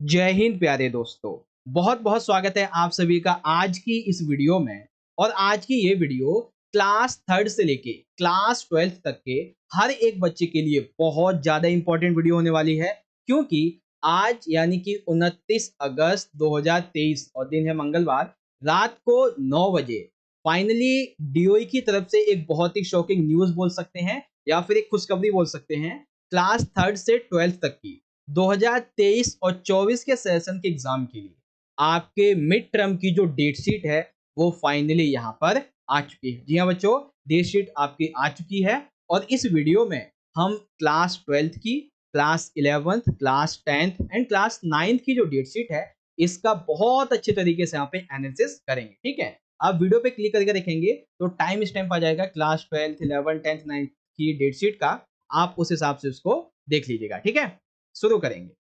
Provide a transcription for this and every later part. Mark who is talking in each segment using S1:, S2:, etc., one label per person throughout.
S1: जय हिंद प्यारे दोस्तों। बहुत बहुत स्वागत है आप सभी का आज की इस वीडियो में। और आज की ये वीडियो क्लास थर्ड से लेके क्लास 12th तक के हर एक बच्चे के लिए बहुत ज्यादा इंपॉर्टेंट वीडियो होने वाली है, क्योंकि आज यानी कि 29 अगस्त 2023 और दिन है मंगलवार, रात को 9 बजे फाइनली डीओई की तरफ से एक बहुत ही शॉकिंग न्यूज बोल सकते हैं या फिर एक खुशखबरी बोल सकते हैं। क्लास थर्ड से 12th तक की 2023 और 24 के सेशन के एग्जाम के लिए आपके मिड टर्म की जो डेट शीट है वो फाइनली यहाँ पर आ चुकी है। जी हाँ बच्चों, डेट शीट आपकी आ चुकी है और इस वीडियो में हम क्लास 12th की, class 11th, class 10th and class 9th की जो डेट शीट है इसका बहुत अच्छे तरीके से यहाँ पे एनालिसिस करेंगे। ठीक है, आप वीडियो पे क्लिक करके देखेंगे तो टाइम स्टैम्प आ जाएगा class 12th, 11th, 10th, 9th की डेट शीट का। आप उस हिसाब से उसको देख लीजिएगा। ठीक है, शुरू करेंगे।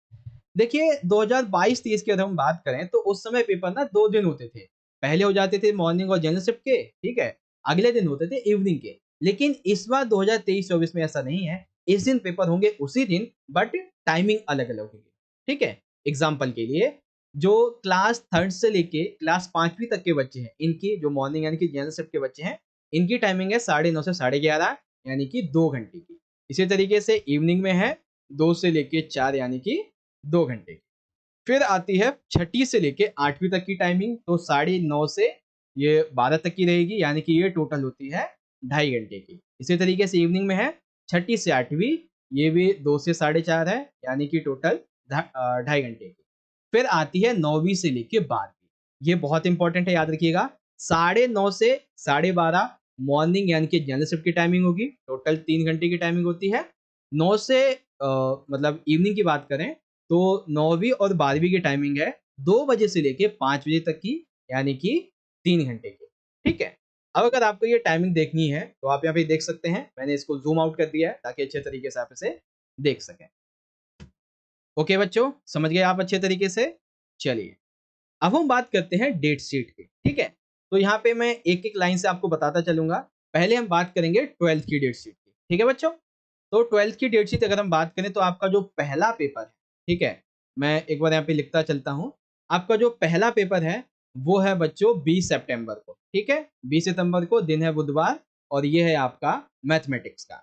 S1: देखिए 2022-23 की अगर हम बात करें तो उस समय पेपर ना 2 दिन होते थे। पहले हो जाते थे मॉर्निंग और जनरल शिफ्ट के, ठीक है, अगले दिन होते थे इवनिंग के। लेकिन इस बार 2023-24 में ऐसा नहीं है। इस दिन पेपर होंगे उसी दिन, बट टाइमिंग अलग-अलग होगी। ठीक है, एग्जाम्पल के लिए जो क्लास थर्ड से लेके क्लास 5वीं तक के बच्चे हैं, इनकी जो मॉर्निंग यानी कि जनरल शिफ्ट के बच्चे हैं, इनकी टाइमिंग है 9:30 से 11:30 यानी कि 2 घंटे की। इसी तरीके से इवनिंग में है 2 से लेके 4 यानी कि 2 घंटे की। फिर आती है छठी से लेके 8वीं तक की टाइमिंग, तो 9:30 से ये 12 तक की रहेगी, यानी कि ये टोटल होती है 2.5 घंटे की। इसी तरीके से इवनिंग में है छठी से 8वीं, ये भी 2 से 4:30 है, यानी कि टोटल 2.5 घंटे की। फिर आती है 9वीं से लेके 12वीं, ये बहुत इंपॉर्टेंट है, याद रखिएगा। 9:30 से 12:30 मॉर्निंग यानी कि जनरल शिफ्ट की टाइमिंग होगी, टोटल 3 घंटे की टाइमिंग होती है। 9 से मतलब इवनिंग की बात करें तो 9वीं और 12वीं की टाइमिंग है 2 बजे से लेके 5 बजे तक की, यानी कि 3 घंटे की। ठीक है, अब अगर आपको ये टाइमिंग देखनी है तो आप यहाँ पे देख सकते हैं, मैंने इसको जूम आउट कर दिया है ताकि अच्छे तरीके से आप इसे देख सकें। ओके बच्चों, समझ गए आप अच्छे तरीके से? चलिए अब हम बात करते हैं डेट शीट की। ठीक है, तो यहाँ पे मैं एक एक लाइन से आपको बताता चलूंगा। पहले हम बात करेंगे 12th की डेट शीट की। ठीक है बच्चों, तो 12th की डेट शीट अगर हम बात करें तो आपका जो पहला पेपर है, ठीक है, मैं एक बार यहाँ पे लिखता चलता हूँ। आपका जो पहला पेपर है वो है बच्चों 20 सितंबर को। ठीक है, 20 सितंबर को, दिन है बुधवार, और ये है आपका मैथमेटिक्स का।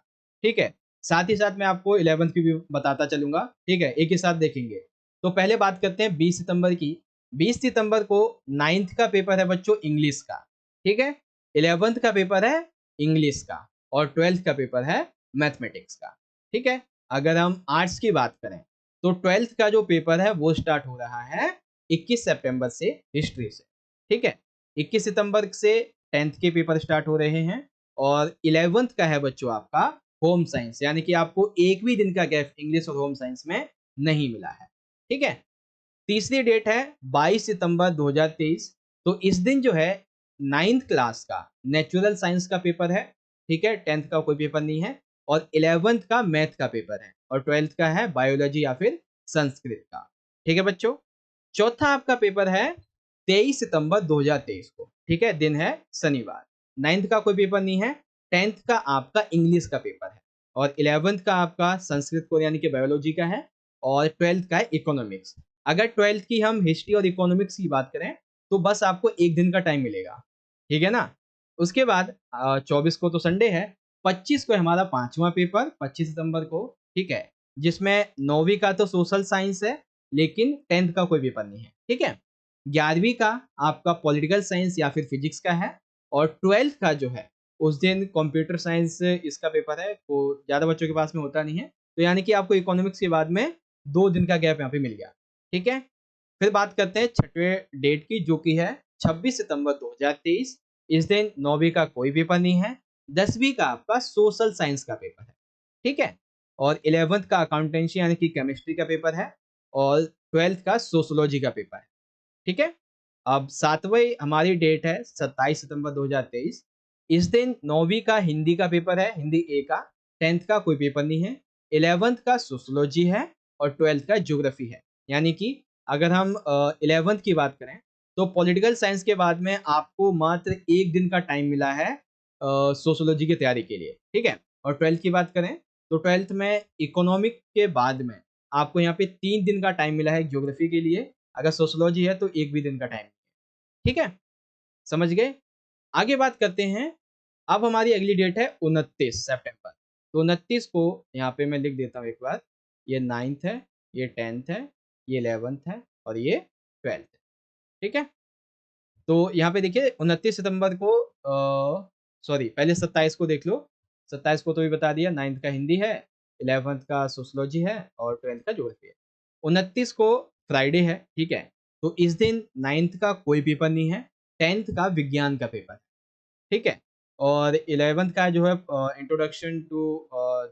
S1: ठीक है, साथ ही साथ मैं आपको 11th की भी बताता चलूंगा। ठीक है, एक ही साथ देखेंगे। तो पहले बात करते हैं 20 सितंबर की। 20 सितंबर को 9th का पेपर है बच्चों इंग्लिश का। ठीक है, 11th का पेपर है इंग्लिश का, और 12th का पेपर है मैथमेटिक्स का। ठीक है, अगर हम आर्ट्स की बात करें तो 12th का जो पेपर है वो स्टार्ट हो रहा है 21 सितंबर से, हिस्ट्री से। ठीक है, 21 सितंबर से 10th के पेपर स्टार्ट हो रहे हैं, और 11th का है बच्चों आपका होम साइंस, यानी कि आपको एक भी दिन का गैप इंग्लिश और होम साइंस में नहीं मिला है। ठीक है, तीसरी डेट है 22 सितंबर 2023। तो इस दिन जो है 9th क्लास का नेचुरल साइंस का पेपर है। ठीक है, 10th का कोई पेपर नहीं है, और 11th का मैथ का पेपर है, और 12th का है बायोलॉजी या फिर संस्कृत का। ठीक है बच्चों, चौथा आपका पेपर है 23 सितंबर 2023 को। ठीक है, दिन है शनिवार। 9th का कोई पेपर नहीं है, 10th का आपका इंग्लिश का पेपर है, और 11th का आपका संस्कृत को यानी कि बायोलॉजी का है, और 12th का है इकोनॉमिक्स। अगर 12th की हम हिस्ट्री और इकोनॉमिक्स की बात करें तो बस आपको एक दिन का टाइम मिलेगा। ठीक है ना। उसके बाद 24 को तो संडे है, 25 को है हमारा पांचवा पेपर, 25 सितंबर को। ठीक है, जिसमें 9वीं का तो सोशल साइंस है, लेकिन 10th का कोई पेपर नहीं है। ठीक है, 11वीं का आपका पॉलिटिकल साइंस या फिर फिजिक्स का है, और 12th का जो है उस दिन कंप्यूटर साइंस इसका पेपर है, वो ज़्यादा बच्चों के पास में होता नहीं है, तो यानी कि आपको इकोनॉमिक्स के बाद में 2 दिन का गैप यहाँ पे मिल गया। ठीक है, फिर बात करते हैं छठवें डेट की, जो कि है 26 सितंबर 2023। इस दिन 9वीं का कोई पेपर नहीं है, 10वीं का आपका सोशल साइंस का पेपर है। ठीक है, और 11th का अकाउंटेंसी यानी कि केमिस्ट्री का पेपर है, और 12th का सोशोलॉजी का पेपर है। ठीक है, अब सातवीं हमारी डेट है 27 सितंबर 2023। इस दिन 9वीं का हिंदी का पेपर है, हिंदी ए का। 10th का कोई पेपर नहीं है, 11th का सोशोलॉजी है, और 12th का ज्योग्राफी है। यानी कि अगर हम 11th की बात करें तो पॉलिटिकल साइंस के बाद में आपको मात्र एक दिन का टाइम मिला है सोशोलॉजी की तैयारी के लिए। ठीक है, और 12th की बात करें तो 12th में इकोनॉमिक के बाद में आपको यहाँ पे 3 दिन का टाइम मिला है ज्योग्राफी के लिए, अगर सोशियोलॉजी है तो 1 भी दिन का टाइम, ठीक है, समझ गए। आगे बात करते हैं, अब हमारी अगली डेट है 29 सितंबर। तो 29 को यहाँ पे मैं लिख देता हूँ एक बार, ये 9th है, ये 10th है, ये 11th है और ये 12th, ठीक है। तो यहाँ पे देखिए 29 सितंबर को सॉरी पहले 27 को देख लो, 27 को तो भी बता दिया, 9th का हिंदी है, 11th का सोशियोलॉजी है और 12th का ज्योग्राफी है। 29 को फ्राइडे है, ठीक है, तो इस दिन 9th का कोई पेपर नहीं है, 10th का विज्ञान का पेपर, ठीक है, और 11th का जो है इंट्रोडक्शन टू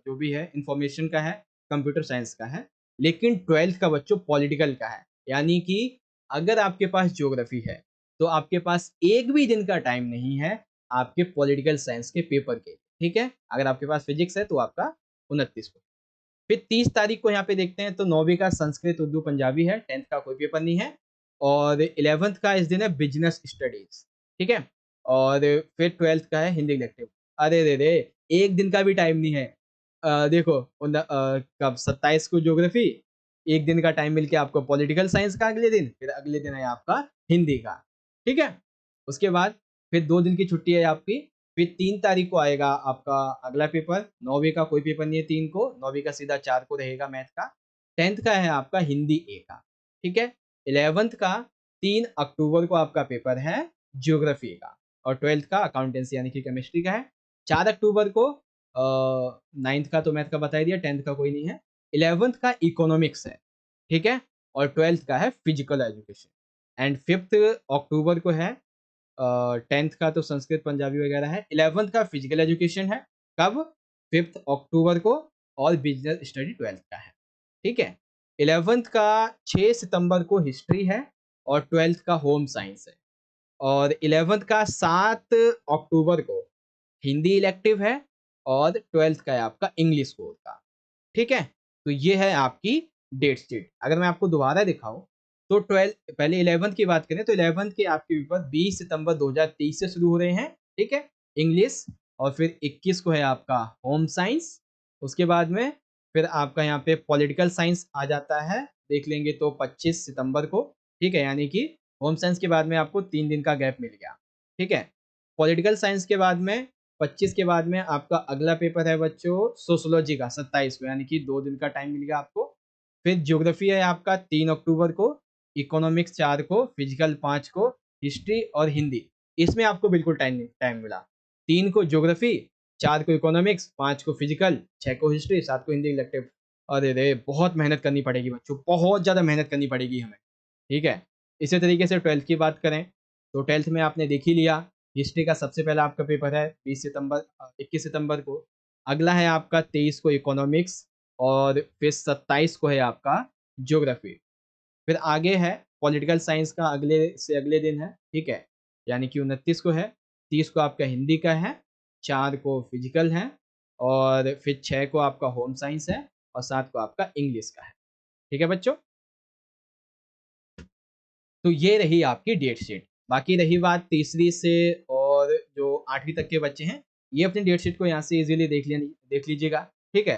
S1: जो भी है इंफॉर्मेशन का है, कंप्यूटर साइंस का है, लेकिन 12th का बच्चों पॉलिटिकल का है। यानी कि अगर आपके पास ज्योग्राफी है तो आपके पास एक भी दिन का टाइम नहीं है आपके पॉलिटिकल साइंस के पेपर के, ठीक है। अगर आपके पास फिजिक्स है तो आपका 29 को। फिर 30 तारीख को यहाँ पे देखते हैं तो 9वीं का संस्कृत उर्दू पंजाबी है, 10th का कोई पेपर नहीं है, और 11th का इस दिन है बिजनेस स्टडीज, ठीक है, और फिर 12th का है हिंदी इलेक्टिव। अरे रे रे, एक दिन का भी टाइम नहीं है। देखो कब 27 को ज्योग्राफी, एक दिन का टाइम मिलके आपको पॉलिटिकल साइंस का अगले दिन, फिर अगले दिन है आपका हिंदी का, ठीक है। उसके बाद फिर 2 दिन की छुट्टी है आपकी, फिर 3 तारीख को आएगा आपका अगला पेपर, 9वीं का कोई पेपर नहीं है 3 को, 9वीं का सीधा 4 को रहेगा मैथ का, 10th का है आपका हिंदी ए का, ठीक है। 11th का 3 अक्टूबर को आपका पेपर है ज्योग्राफी का, और 12th का अकाउंटेंसी यानी कि केमिस्ट्री का है। 4 अक्टूबर को 9th का तो मैथ का बता ही दिया, 10th का कोई नहीं है। 11th का इकोनॉमिक्स है, ठीक है, और 12th का है फिजिकल एजुकेशन। एंड 5th अक्टूबर को है 10th का तो संस्कृत पंजाबी वगैरह है, 11th का फिजिकल एजुकेशन है, कब 5th अक्टूबर को, और बिजनेस स्टडी 12th का है, ठीक है। 11th का 6 सितंबर को हिस्ट्री है और 12th का होम साइंस है, और 11th का 7 अक्टूबर को हिंदी इलेक्टिव है, और 12th का है आपका इंग्लिश कोर्स का, ठीक है। तो ये है आपकी डेट शीट। अगर मैं आपको दोबारा दिखाऊं तो 12 पहले 11th की बात करें तो 11th के आपके पेपर 20 सितंबर 2023 से शुरू हो रहे हैं, ठीक है, इंग्लिश, और फिर 21 को है आपका होम साइंस। उसके बाद में फिर आपका यहाँ पे पॉलिटिकल साइंस आ जाता है, देख लेंगे तो 25 सितंबर को, ठीक है, यानी कि होम साइंस के बाद में आपको 3 दिन का गैप मिल गया, ठीक है। पॉलिटिकल साइंस के बाद में 25 के बाद में आपका अगला पेपर है बच्चों सोशियोलॉजी का 27 को, यानी कि 2 दिन का टाइम मिल गया आपको। फिर ज्योग्राफी है आपका 3 अक्टूबर को, इकोनॉमिक्स 4 को, फिजिकल 5 को, हिस्ट्री और हिंदी इसमें आपको बिल्कुल टाइम टाइम मिला। 3 को ज्योग्राफी, 4 को इकोनॉमिक्स, 5 को फिजिकल, 6 को हिस्ट्री, 7 को हिंदी इलेक्टिव। अरे रे, बहुत मेहनत करनी पड़ेगी बच्चों, बहुत ज़्यादा मेहनत करनी पड़ेगी हमें, ठीक है। इसी तरीके से 12th की बात करें तो 12th में आपने देख ही लिया, हिस्ट्री का सबसे पहला आपका पेपर है 21 सितंबर को, अगला है आपका 23 को इकोनॉमिक्स, और फिर 27 को है आपका ज्योग्राफी। फिर आगे है पॉलिटिकल साइंस का अगले से अगले दिन है, ठीक है, यानी कि 29 को है, 30 को आपका हिंदी का है, 4 को फिजिकल है, और फिर 6 को आपका होम साइंस है, और 7 को आपका इंग्लिश का है, ठीक है बच्चों। तो ये रही आपकी डेट शीट। बाकी रही बात तीसरी से और जो 8वीं तक के बच्चे हैं, ये अपनी डेट शीट को यहाँ से इजीली देख लीजिएगा, ठीक है।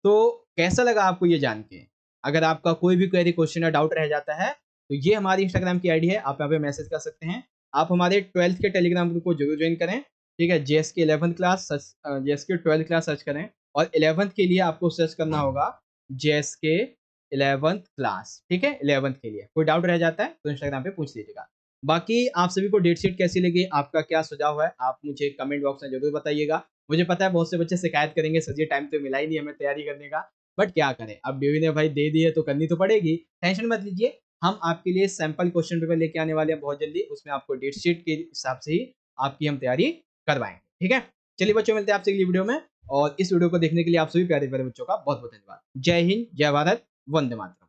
S1: तो कैसा लगा आपको ये जान के? अगर आपका कोई भी क्वेरी, क्वेश्चन या डाउट रह जाता है तो ये हमारी इंस्टाग्राम की आईडी है, आप यहाँ पे मैसेज कर सकते हैं। आप हमारे 12th के टेलीग्राम ग्रुप को जरूर ज्वाइन करें, ठीक है। JSK 11th class JSK 12th class search करें, और 11th के लिए आपको सर्च करना होगा जेएसके 11th क्लास, ठीक है। 11th के लिए कोई डाउट रह जाता है तो इंस्टाग्राम पे पूछ लीजिएगा। बाकी आप सभी को डेट शीट कैसी लगी, आपका क्या सुझाव है, आप मुझे कमेंट बॉक्स में जरूर बताइएगा। मुझे पता है बहुत से बच्चे शिकायत करेंगे, सर जी टाइम तो मिला ही नहीं हमें तैयारी करने का, बट क्या करें, अब डेवी ने भाई दे दी है तो करनी तो पड़ेगी। टेंशन मत लीजिए, हम आपके लिए सैंपल क्वेश्चन पेपर लेके आने वाले हैं बहुत जल्दी, उसमें आपको डेट शीट के हिसाब से ही आपकी हम तैयारी करवाएंगे, ठीक है। चलिए बच्चों, मिलते हैं आपसे अगली वीडियो में, और इस वीडियो को देखने के लिए आप सभी प्यारे प्यारे बच्चों का बहुत बहुत धन्यवाद। जय हिंद, जय भारत, वंदे मातरम।